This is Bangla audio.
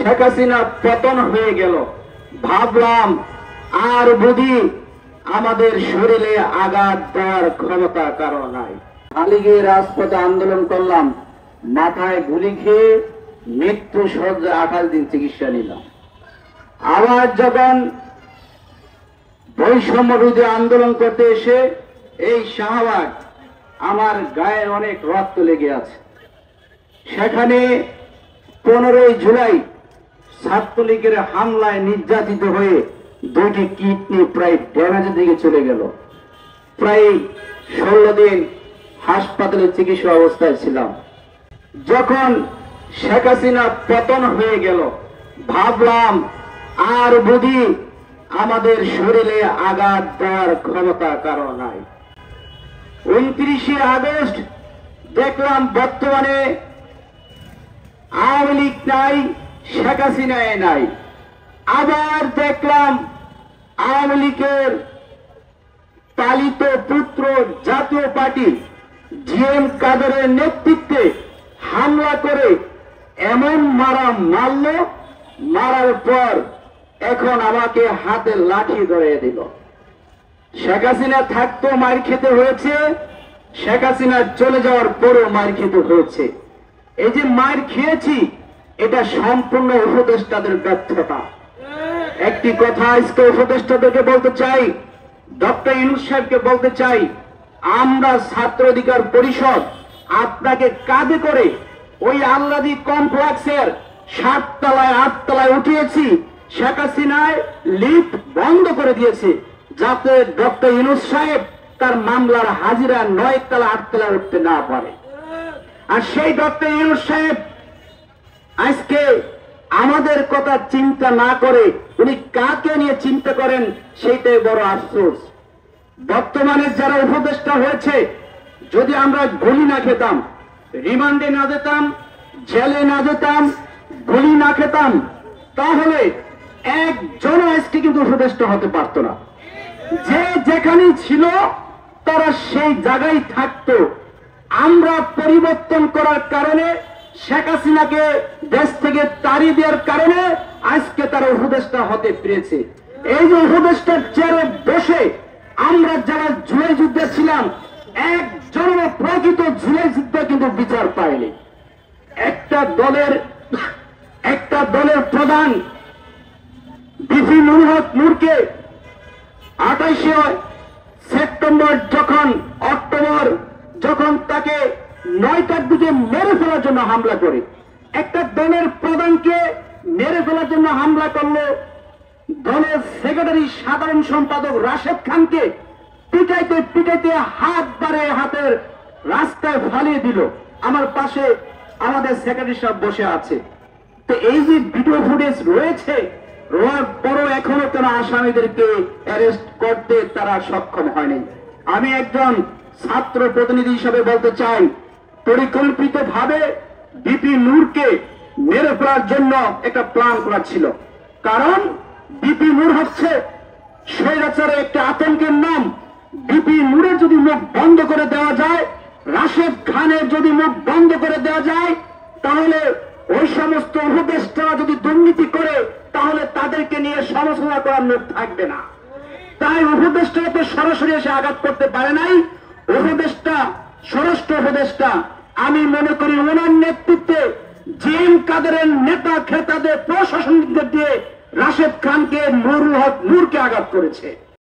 শেখ হাসিনা পতন হয়ে গেল, ভাবলাম আর বুঝি আমাদের শরীরে আঘাত দেওয়ার ক্ষমতা কারো নাই। খালি গিয়ে রাজপথে আন্দোলন করলাম, মাথায় গুলি খেয়ে মৃত্যু সজ্জা 28 দিন চিকিৎসা নিলাম। আবার যখন বৈষম্য বিরোধী আন্দোলন করতে এসে এই শাহবাগ, আমার গায়ের অনেক রক্ত লেগে আছে। সেখানে 15ই জুলাই ছাত্রলীগের হামলায় নির্যাতিত হয়ে 2টি কিডনি প্রায় ড্যামেজের দিকে চলে গেল। প্রায় 16 দিন হাসপাতালে চিকিৎসা অবস্থায় ছিলাম। যখন শেখ হাসিনা পতন হয়ে গেল, ভাবলাম আর বুঝি আমাদের শরীরে আঘাত দেওয়ার ক্ষমতা কারো নাই। 29শে আগস্ট দেখলাম বর্তমানে আওয়ামী লীগ নাই, শেখ হাসিনায় নাই। আবার দেখলাম আওয়ামী লীগের পালিত পুত্র জাতীয় পার্টি জিএম কাদেরের নেতৃত্বে হামলা করে এমন মারল, মারার পর এখন আমাকে হাতে লাঠি ধরিয়ে দিল। শেখ হাসিনা থাকতো মার খেতে হয়েছে, শেখ হাসিনা চলে যাওয়ার পরও মার খেতে হয়েছে। এই যে মার খেয়েছি, এটা সম্পূর্ণ উপদেষ্টাদের ব্যর্থতা। একটি কথা আজকে উপদেষ্টাদেরকে বলতে চাই, ডক্টর ইউনূস সাহেবকে বলতে চাই, আমরা ছাত্র অধিকার পরিষদ আপনাকে কাঁধে করে ওই আল্লাদি কমপ্লেক্সের 7 তলায় 8 তলায় উঠিয়েছি। শেখ হাসিনায় লিফট বন্ধ করে দিয়েছে যাতে ডক্টর ইউনূস সাহেব তার মামলার হাজিরা 9 তলা 8 তলায় উঠতে না পারে। আর সেই ডক্টর ইউনূস সাহেব আজকে আমাদের কথা চিন্তা না করে উনি কাকে নিয়ে চিন্তা করেন, সেইটাই বড় আফসোস। বর্তমানে যারা উপদেষ্টা হয়েছে, যদি আমরা গুলি না খেতাম, রিমান্ডে না যেতাম, জেলে না যেতাম, গুলি না খেতাম, তাহলে একজন আজকে কিন্তু উপদেষ্টা হতে পারত না। যে যেখানে ছিল তারা সেই জায়গায় থাকতো। আমরা পরিবর্তন করার কারণে, শেখ হাসিনাকে দেশ থেকে তাড়িয়ে দেওয়ার কারণে আজকে তারা উপদেষ্টা হতে পেরেছে। এই যে উপদেষ্টার চেয়ারে বসে আমরা যারা জুলাই যুদ্ধে ছিলাম, একজনের প্রকৃত জুলাই যুদ্ধে কিন্তু বিচার পায়নি। একটা দলের প্রধান বিপি নূরকে 28শে সেপ্টেম্বর অক্টোবর যখন তাকে 9টার দিকে মেরে ফেলার জন্য হামলা করে, একটা দলের প্রধানকে মেরে ফেলার জন্য হামলা করলো। দলের সেক্রেটারি সাধারণ সম্পাদক রাশেদ খানকে পিটাইতে পিটাইতে হাতের রাস্তায় ফালিয়ে দিল। আমার পাশে আমাদের সেক্রেটারি সাহেব বসে আছে। তো এই যে ভিডিও ফুটেজ রয়েছে, রোয়ার পরও এখনো তারা আসামিদেরকে অ্যারেস্ট করতে তারা সক্ষম হয়নি। আমি একজন ছাত্র প্রতিনিধি হিসেবে বলতে চাই, পরিকল্পিতভাবে বিপি নূরকে মেরে ফেলার জন্য একটা প্ল্যান করা ছিল। কারণ বিপি নূর হচ্ছে স্বৈরাচারের একটা আতঙ্কের নাম। বিপি নূরের যদি মুখ বন্ধ করে দেওয়া যায়, রাশেদ খানের যদি মুখ বন্ধ করে দেওয়া যায়, তাহলে ওই সমস্ত উপদেষ্টারা যদি দুর্নীতি করে, তাহলে তাদেরকে নিয়ে সমালোচনা করার মুখ থাকবে না। তাই উপদেষ্টারা তো সরাসরি এসে আঘাত করতে পারে নাই। স্বরাষ্ট্র উপদেষ্টা আমি মনে করি ওনার নেতৃত্বে জিএম কাদেরের নেতা খেতাদের প্রশাসনিকদের দিয়ে রাশেদ খানকে নূরকে আঘাত করেছে।